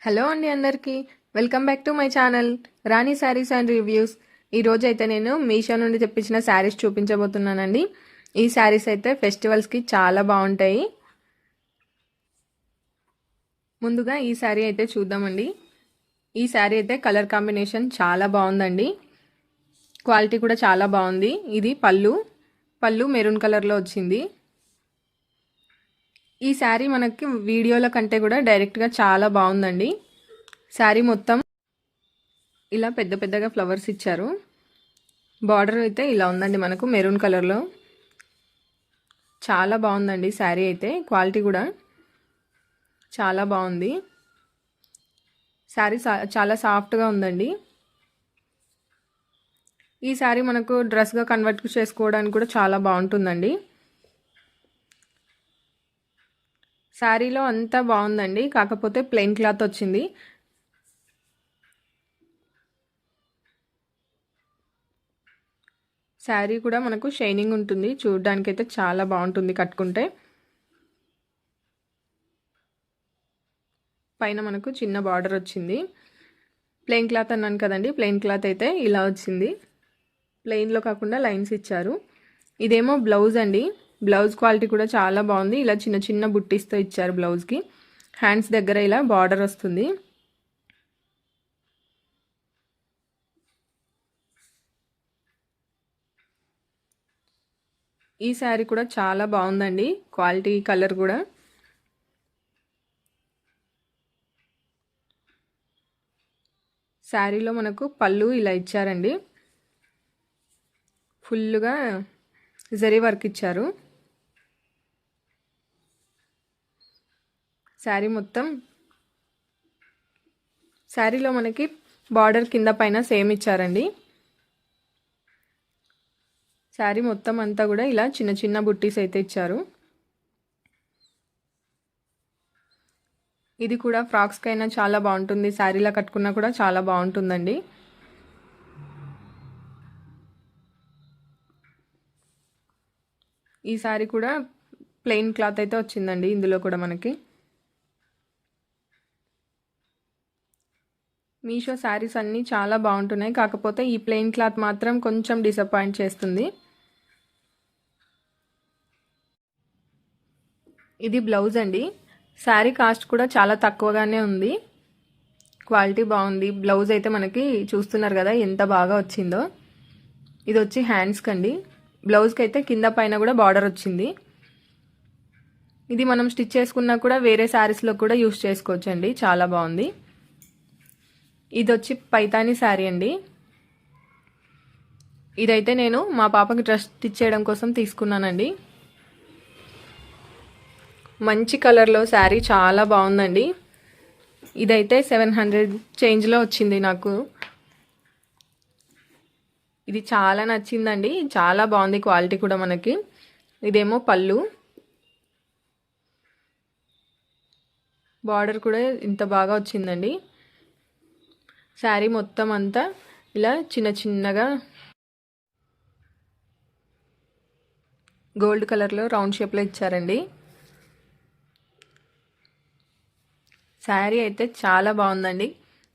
Hello అండి అందరికీ welcome back to my channel Rani saris and reviews. ఈరోజు అయితే నేను మీషో నుండి తెప్పించిన శారీస్ చూపించబోతున్నానండి. ఈ శారీస్ అయితే ఫెస్టివల్స్కి చాలా బాగుంటాయి. ముందుగా ఈ శారీ అయితే చూద్దామండి. ఈ శారీ అయితే కలర్ కాంబినేషన్ చాలా బాగుందండి. క్వాలిటీ కూడా చాలా బాగుంది. ఇది పళ్ళు మెరూన్ కలర్లో వచ్చింది. ఈ శారీ మనకి వీడియోల కంటే కూడా డైరెక్ట్గా చాలా బాగుందండి. శారీ మొత్తం ఇలా పెద్ద పెద్దగా ఫ్లవర్స్ ఇచ్చారు. బార్డర్ అయితే ఇలా ఉందండి మనకు మెరూన్ కలర్లో. చాలా బాగుందండి శారీ అయితే. క్వాలిటీ కూడా చాలా బాగుంది. శారీ చాలా సాఫ్ట్గా ఉందండి. ఈ శారీ మనకు డ్రెస్గా కన్వర్ట్ చేసుకోవడానికి కూడా చాలా బాగుంటుందండి. శారీలో అంతా బాగుందండి, కాకపోతే ప్లెయిన్ క్లాత్ వచ్చింది. శారీ కూడా మనకు షైనింగ్ ఉంటుంది, చూడడానికైతే చాలా బాగుంటుంది కట్టుకుంటే. పైన మనకు చిన్న బార్డర్ వచ్చింది. ప్లెయిన్ క్లాత్ అన్నాను కదండి, ప్లెయిన్ క్లాత్ అయితే ఇలా వచ్చింది. ప్లెయిన్లో కాకుండా లైన్స్ ఇచ్చారు. ఇదేమో బ్లౌజ్ అండి. బ్లౌజ్ క్వాలిటీ కూడా చాలా బాగుంది. ఇలా చిన్న చిన్న బుట్టీస్తో ఇచ్చారు బ్లౌజ్కి. హ్యాండ్స్ దగ్గర ఇలా బార్డర్ వస్తుంది. ఈ శారీ కూడా చాలా బాగుందండి, క్వాలిటీ కలర్ కూడా. శారీలో మనకు పళ్ళు ఇలా ఇచ్చారండి. ఫుల్గా జరీ వర్క్ ఇచ్చారు. శారీ మొత్తం శారీలో మనకి బార్డర్ కింద పైన సేమ్ ఇచ్చారండి. శారీ మొత్తం అంతా కూడా ఇలా చిన్న చిన్న బుట్టీస్ అయితే ఇచ్చారు. ఇది కూడా ఫ్రాక్స్కైనా చాలా బాగుంటుంది, శారీలా కట్టుకున్నా కూడా చాలా బాగుంటుందండి. ఈ శారీ కూడా ప్లెయిన్ క్లాత్ అయితే వచ్చిందండి ఇందులో కూడా మనకి. మీషో శారీస్ అన్నీ చాలా బాగుంటున్నాయి, కాకపోతే ఈ ప్లెయిన్ క్లాత్ మాత్రం కొంచెం డిసప్పాయింట్ చేస్తుంది. ఇది బ్లౌజ్ అండి. శారీ కాస్ట్ కూడా చాలా తక్కువగానే ఉంది, క్వాలిటీ బాగుంది. బ్లౌజ్ అయితే మనకి చూస్తున్నారు కదా ఎంత బాగా వచ్చిందో. ఇది వచ్చి హ్యాండ్స్కి అండి. బ్లౌజ్కి అయితే కింద పైన కూడా బార్డర్ వచ్చింది. ఇది మనం స్టిచ్ చేసుకున్నా కూడా వేరే శారీస్లో కూడా యూస్ చేసుకోవచ్చు అండి, చాలా బాగుంది. ఇది వచ్చి పైతానీ శారీ అండి. ఇదైతే నేను మా పాపకి డ్రెస్ స్టిచ్ చేయడం కోసం తీసుకున్నానండి. మంచి కలర్లో శారీ చాలా బాగుందండి. ఇదైతే 700 చేంజ్లో వచ్చింది నాకు. ఇది చాలా నచ్చిందండి, చాలా బాగుంది క్వాలిటీ కూడా మనకి. ఇదేమో పళ్ళు, బార్డర్ కూడా ఇంత బాగా వచ్చిందండి. శారీ మొత్తం అంతా ఇలా చిన్న చిన్నగా గోల్డ్ కలర్లో రౌండ్ షేప్లో ఇచ్చారండి. శారీ అయితే చాలా బాగుందండి.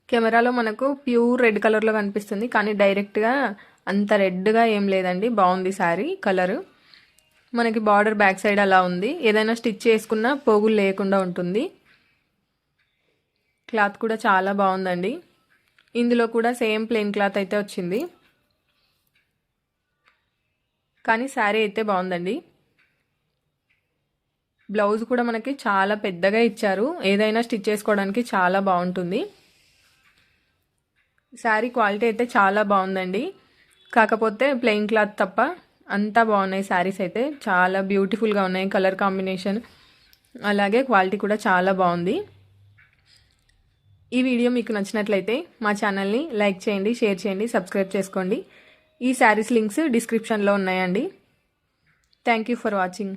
కెమెరాలో మనకు ప్యూర్ రెడ్ కలర్లో కనిపిస్తుంది, కానీ డైరెక్ట్గా అంత రెడ్గా ఏం లేదండి, బాగుంది శారీ కలరు. మనకి బార్డర్ బ్యాక్ సైడ్ అలా ఉంది. ఏదైనా స్టిచ్ చేసుకున్నా పోగులు లేకుండా ఉంటుంది. క్లాత్ కూడా చాలా బాగుందండి. ఇందులో కూడా సేమ్ ప్లెయిన్ క్లాత్ అయితే వచ్చింది, కానీ శారీ అయితే బాగుందండి. బ్లౌజ్ కూడా మనకి చాలా పెద్దగా ఇచ్చారు, ఏదైనా స్టిచ్ చేసుకోవడానికి చాలా బాగుంటుంది. శారీ క్వాలిటీ అయితే చాలా బాగుందండి, కాకపోతే ప్లెయిన్ క్లాత్ తప్ప అంతా బాగున్నాయి. శారీస్ అయితే చాలా బ్యూటిఫుల్గా ఉన్నాయి. కలర్ కాంబినేషన్ అలాగే క్వాలిటీ కూడా చాలా బాగుంది. ఈ వీడియో మీకు నచ్చినట్లయితే మా ఛానల్ని లైక్ చేయండి, షేర్ చేయండి, సబ్స్క్రైబ్ చేసుకోండి. ఈ శారీస్ లింక్స్ డిస్క్రిప్షన్లో ఉన్నాయండి. Thank you for watching.